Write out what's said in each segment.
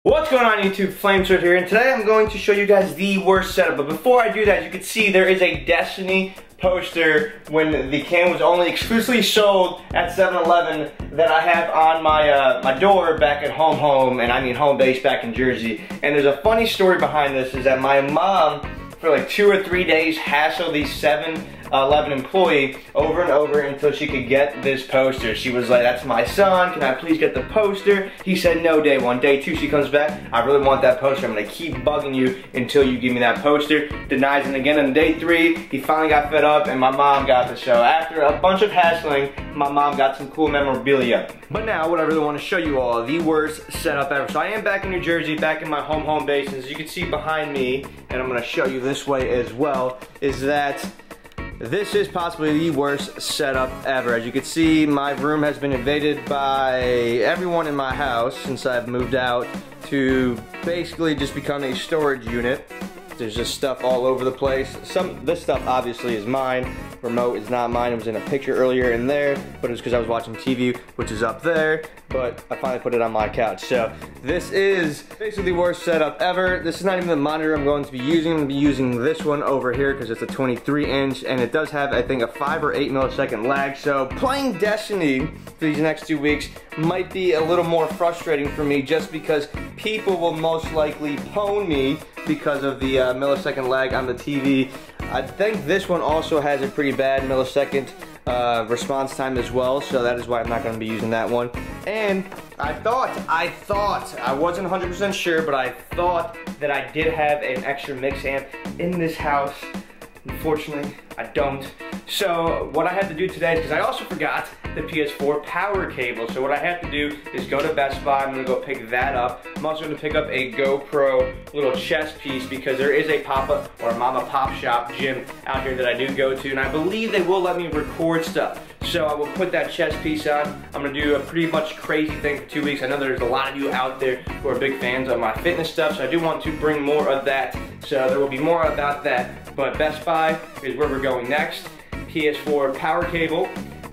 What's going on YouTube? Flamesword here, and today I'm going to show you guys the worst setup. But before I do that, you can see there is a Destiny poster when the can was only exclusively sold at 7-Eleven that I have on my my door back at home, and I mean home base back in Jersey. And there's a funny story behind this, is that my mom for like 2 or 3 days hassled the 7-Eleven employee over and over until she could get this poster. She was like, "That's my son, can I please get the poster?" He said no day one. Day two, she comes back, "I really want that poster. I'm gonna keep bugging you until you give me that poster." Denies it again. On day three, he finally got fed up and my mom got the show. After a bunch of hassling, my mom got some cool memorabilia. But now, what I really want to show you all, the worst setup ever. So I am back in New Jersey, back in my home base, and as you can see behind me, and I'm gonna show you this way as well, is that this is possibly the worst setup ever. As you can see, my room has been invaded by everyone in my house since I've moved out to basically just become a storage unit. There's just stuff all over the place. This stuff obviously is mine. Remote is not mine. It was in a picture earlier in there, but it was because I was watching TV, which is up there, but I finally put it on my couch. So this is basically the worst setup ever. This is not even the monitor I'm going to be using. I'm going to be using this one over here because it's a 23-inch, and it does have, I think, a 5 or 8 millisecond lag. So playing Destiny for these next 2 weeks might be a little more frustrating for me, just because people will most likely pwn me because of the millisecond lag on the TV. I think this one also has a pretty bad millisecond response time as well, so that is why I'm not going to be using that one. And I thought, I wasn't 100% sure, but I thought that I did have an extra mix amp in this house. Unfortunately, I don't. So what I had to do today, because I also forgot the PS4 power cable. So what I have to do is go to Best Buy. I'm gonna go pick that up. I'm also gonna pick up a GoPro little chest piece, because there is a pop-up or a mama pop shop gym out here that I do go to, and I believe they will let me record stuff. So I will put that chest piece on. I'm gonna do a pretty much crazy thing for 2 weeks. I know there's a lot of you out there who are big fans of my fitness stuff, so I do want to bring more of that. So there will be more about that. But Best Buy is where we're going next. PS4 power cable,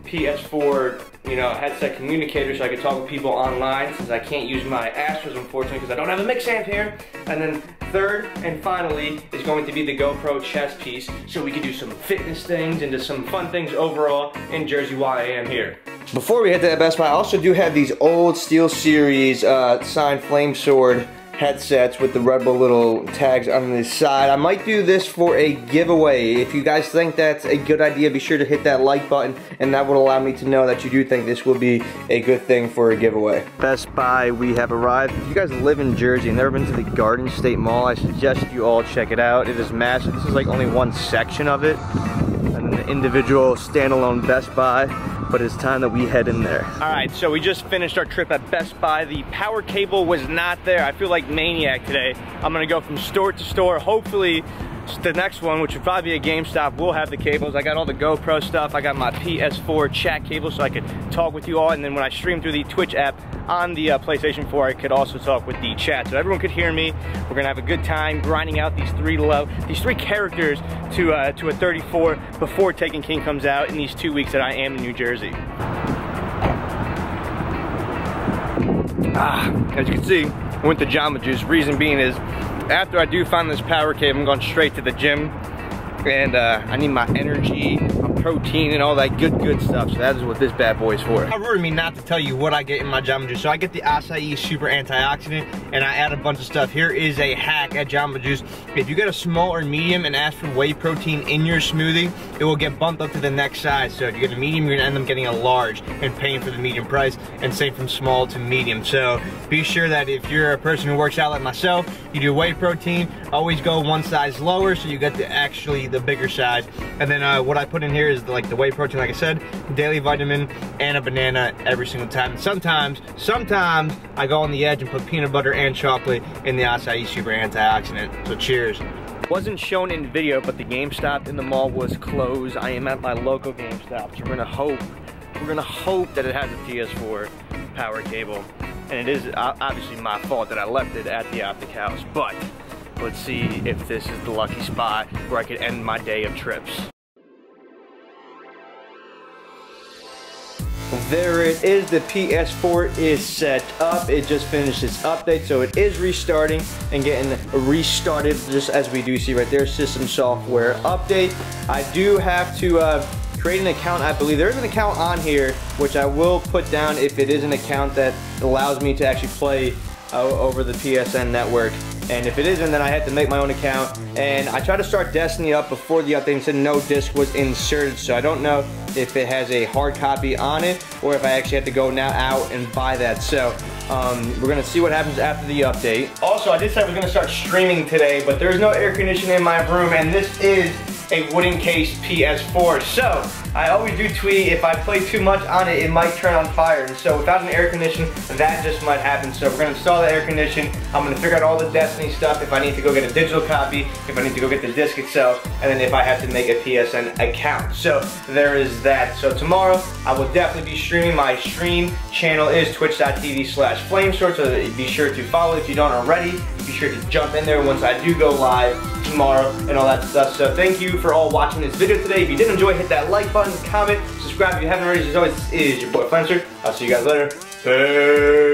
PS4, headset communicator so I can talk with people online, since I can't use my Astros unfortunately because I don't have a mix amp here. And then third and finally is going to be the GoPro chest piece, so we can do some fitness things and just some fun things overall in Jersey while I am here. Before we head to Best Buy, I also do have these old SteelSeries signed Flamesword headsets with the Red Bull little tags on the side. I might do this for a giveaway. If you guys think that's a good idea, be sure to hit that like button, and that would allow me to know that you do think this will be a good thing for a giveaway. Best Buy, we have arrived. If you guys live in Jersey and never been to the Garden State Mall, I suggest you all check it out. It is massive. This is like only one section of it, and then the individual standalone Best Buy. But it's time that we head in there. Alright, so we just finished our trip at Best Buy. The power cable was not there. I feel like maniac today. I'm gonna go from store to store. Hopefully the next one, which would probably be a GameStop, will have the cables. I got all the GoPro stuff. I got my PS4 chat cable so I could talk with you all, and then when I stream through the Twitch app on the PlayStation 4, I could also talk with the chat, so everyone could hear me. We're gonna have a good time grinding out these three characters to a 34 before Taken King comes out in these 2 weeks that I am in New Jersey. As you can see, I went to Jamba Juice. Reason being is, after I do find this power cable, I'm going straight to the gym, and I need my energy, my protein, and all that good stuff. So that is what this bad boy is for. It rude of me not to tell you what I get in my Jamba Juice. So I get the acai super antioxidant, and I add a bunch of stuff. Here is a hack at Jamba Juice. If you get a small or medium and ask for whey protein in your smoothie, it will get bumped up to the next size. So if you get a medium, you're gonna end up getting a large and paying for the medium price, and same from small to medium. So be sure that if you're a person who works out like myself, you do whey protein, always go one size lower so you get the bigger size. And then what I put in here is like the whey protein, like I said, daily vitamin, and a banana every single time. And sometimes I go on the edge and put peanut butter and chocolate in the acai super antioxidant. So cheers. Wasn't shown in video, but the GameStop in the mall was closed. I am at my local GameStop, so we're gonna hope that it has a PS4 power cable. And it is obviously my fault that I left it at the Optic House, but let's see if this is the lucky spot where I could end my day of trips. there it is. The PS4 is set up. It just finished its update, so it is restarting and getting restarted, just as we do see right there, system software update. I do have to create an account. I believe there is an account on here, which I will put down if it is an account that allows me to actually play over the PSN network. And if it isn't, then I had to make my own account. And I tried to start Destiny up before the update and said no disc was inserted, so I don't know if it has a hard copy on it or if I actually have to go now out and buy that. So we're gonna see what happens after the update. Also, I did say I was gonna start streaming today, but there's no air conditioning in my room, and this is a wooden case PS4. So I always do tweet, if I play too much on it, it might turn on fire. And so without an air condition, that just might happen. So we're gonna install the air condition. I'm gonna figure out all the Destiny stuff, if I need to go get a digital copy, if I need to go get the disc itself, and then if I have to make a PSN account. So there is that. So tomorrow, I will definitely be streaming. My stream channel is twitch.tv/Flamesword, so be sure to follow if you don't already. Be sure to jump in there once I do go live tomorrow and all that stuff. So thank you for all watching this video today. If you did enjoy, hit that like button, comment, subscribe if you haven't already. As always, this is your boy Flamesword. I'll see you guys later. Peace.